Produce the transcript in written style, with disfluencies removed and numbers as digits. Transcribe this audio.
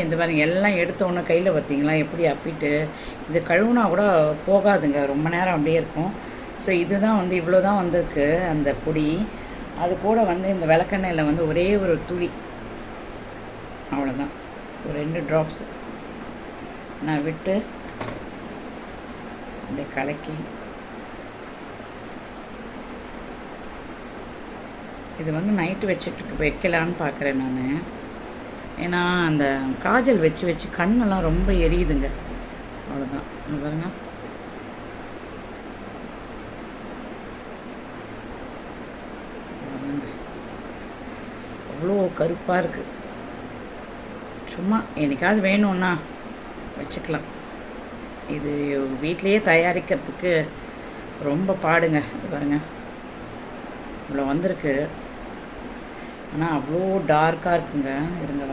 இந்த பாருங்க எல்லாம் எடுத்த உடனே கையில் பார்த்தீங்களா எப்படி அப்பிட்டு இது கழுவுனா கூட போகாதுங்க, ரொம்ப நேரம் அப்படியே இருக்கும். ஸோ இதுதான் வந்து இவ்வளோ தான் வந்திருக்கு அந்த பொடி. அது கூட வந்து இந்த விளக்கெண்ணெயில் வந்து ஒரே ஒரு துளி, அவ்வளோதான், ஒரு 2 ட்ராப்ஸ் நான் விட்டு அப்படியே கலக்கி, இது வந்து நைட்டு வச்சுட்டு வைக்கலான்னு பார்க்குறேன் நான். ஏன்னா அந்த காஜல் வச்சு வச்சு கண்ணெல்லாம் ரொம்ப எரியுதுங்க. அவ்வளோதான், பாருங்க. அவ்வளோ கருப்பாக இருக்குது. சும்மா என்னைக்காவது வேணும்னா வச்சுக்கலாம். இது வீட்லேயே தயாரிக்கிறதுக்கு ரொம்ப பாடுங்க. இது பாருங்க, இவ்வளோ வந்திருக்கு. ஆனால் அவ்வளோ டார்க்காக இருக்குங்க. இருங்க